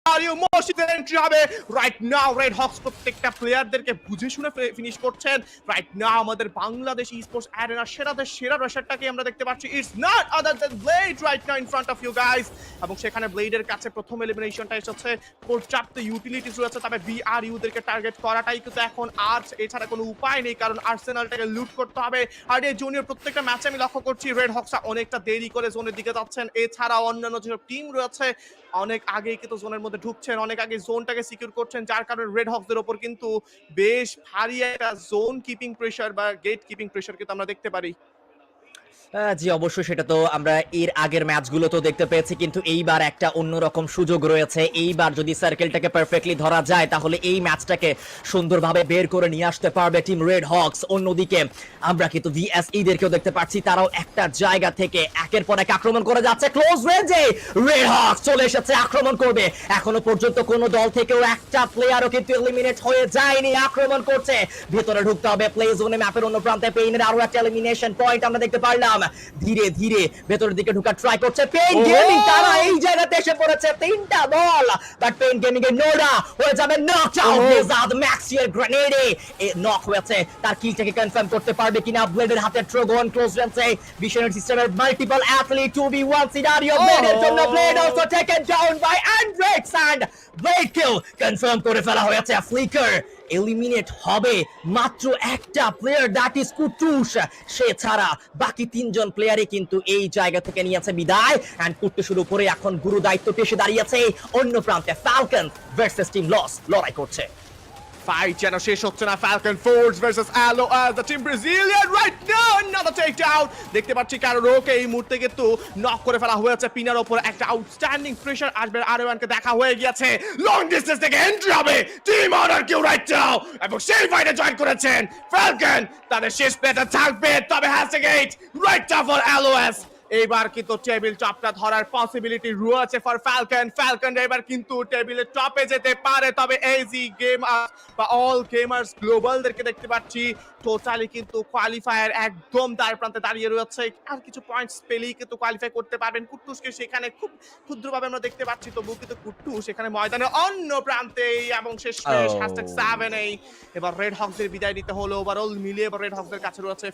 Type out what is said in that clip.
মসজিদের এন্ট্রি হবে right now. Red Hawks প্রত্যেকটা প্লেয়ারদেরকে বুঝে শুনে ফিনিশ করছেন রাইট নাও। আমাদের বাংলাদেশ স্পোর্টস অ্যারেনা সেরাদের সেরা রশারটাকে আমরা দেখতে পাচ্ছি। It's not other than blade right now in front of you guys. এবং সেখানে ব্লেডের কাছে প্রথম এলিমিনেশনটা এসেছে। পর্যাপ্ত ইউটিলিটিস রয়েছে, তবে বিআরইউ দেরকে টার্গেট করাটাই কিন্তু এখন আর এছাড়া কোনো উপায় নেই, কারণ আর্সেনালটাকে লুট করতে হবে। আর এই জুনিয়র প্রত্যেকটা ম্যাচে আমি লক্ষ্য করছি রেড হক্সা অনেকটা দেরি করে জোনের দিকে যাচ্ছেন। এছাড়াও অন্যান্য যেসব টিম রয়েছে অনেক আগেই কিন্তু জোনের মধ্যে ঢুকছেন, অনেক আগে জোনটাকে সিকিউর করছেন, যার কারণে রেড হক্সদের ওপর কিন্তু বেশ ভারী একটা জোন কিপিং প্রেসার বা গেট কিপিং প্রেসার কিন্তু আমরা দেখতে পারি। জি অবশ্যই, সেটা তো আমরা এর আগের ম্যাচগুলো তো দেখতে পেয়েছি, কিন্তু এইবার একটা অন্যরকম সুযোগ রয়েছে। এইবার যদি সার্কেলটাকে পারফেক্টলি ধরা যায় তাহলে এই ম্যাচটাকে সুন্দরভাবে বের করে নিয়ে আসতে পারবে টিম রেড হক্স। অন্যদিকে আমরা কিন্তু ভিএসই দেরকেও দেখতে পাচ্ছি, তারাও একটা জায়গা থেকে একের পর এক আক্রমণ করে যাচ্ছে। ক্লোজ রেঞ্জে রেড হক্স চলে এসেছে, আক্রমণ করবে। এখনো পর্যন্ত কোনো দল থেকেও একটা প্লেয়ারও কিন্তু এলিমিনেট হয়ে যায়নি, আক্রমণ করছে। ভেতরে ঢুকতে হবে প্লে জোনে, ম্যাপের অন্য প্রান্তে পেইনের আরো একটা এলিমিনেশন পয়েন্ট আমরা দেখতে পারলাম। ধীরে ধীরে ভেতরের দিকে ঢোকার ট্রাই করছে পেইন গেমিং, তারা এই জায়গাতে এসে পড়েছে। তিনটা বল, বাট পেইন গেমিং এর নোডা হয়ে যাবে নক আউট। নেজাদ ম্যাক্সিয়ার গ্রেনেডে নক হয়েছে, তার কিলটাকে কনফার্ম করতে পারবে কিনা। ব্লেডের হাতে ট্রোগন ক্লোজ রেঞ্জে, ভিশনারি সিস্টেমের মাল্টিপল অ্যাথলিট 2v1 সিনারিও। ব্লেডের জন্য Blade also taken down by Andrex, and Blade kill confirm করে ফেলা হয়েছে। ফ্লিকার এলিমিনেট হবে মাত্র একটা প্লেয়ার, দ্যাট ইজ কুটুস। সে ছাড়া বাকি তিনজন প্লেয়ারই কিন্তু এই জায়গা থেকে নিয়েছে বিদায়। এন্ড কুটুসের উপরে এখন গুরু দায়িত্বটি এসে দাঁড়িয়েছে। অন্য প্রান্তে ফ্যালকন ভার্সেস টিম লস লড়াই করছে। ফাইট যেন শেষ হচ্ছে না। ফ্যালকন ফোর্স ভার্সেস অ্যালো as the team Brazilian right now another takedown. দেখতে পাচ্ছি কারোকে এই মুহূর্তে কিন্তু নক করে ফেলা হয়েছে। পিনার উপর একটা আউটস্ট্যান্ডিং প্রেসার আসবে। আরওয়ানকে দেখা হয়ে গিয়েছে, লং ডিসটেন্স থেকে এন্ট্রি হবে টিম অনার কিউ রাইট নাও, এবং সেই ফাইটে জয়েন করেছেন ফ্যালকন। তাদের শেষ প্লেটা থাকবে, তবে হ্যাসেগেট রাইট নাও ফর অ্যালোএস। এবার কিন্তু টেবিল টপটা ধরার পসিবিলিটি রয়েছে ফর ফ্যালকন। ফ্যালকন এবার কিন্তু টেবিলের টপে যেতে পারে, তবে এজি গেম বা অল গেমার্স গ্লোবালদেরকে দেখতে পাচ্ছি টোটালি কিন্তু কোয়ালিফায়ার একদম দ্বার প্রান্তে দাঁড়িয়ে রয়েছে। আর কিছু পয়েন্টস পেলেই কিন্তু কোয়ালিফাই করতে পারবেন। কুট্টুসকে সেখানে খুব ক্ষুদ্রভাবে আমরা দেখতে পাচ্ছি, তবুও কিন্তু কুট্টুস সেখানে ময়দানে অন্য প্রান্তে, এবং শেষমেশ #7 এবার রেড হক্সদের বিদায় নিতে হলো। ওভারঅল মিলিয়ে এবার রেড হক্সদের কাছে রয়েছে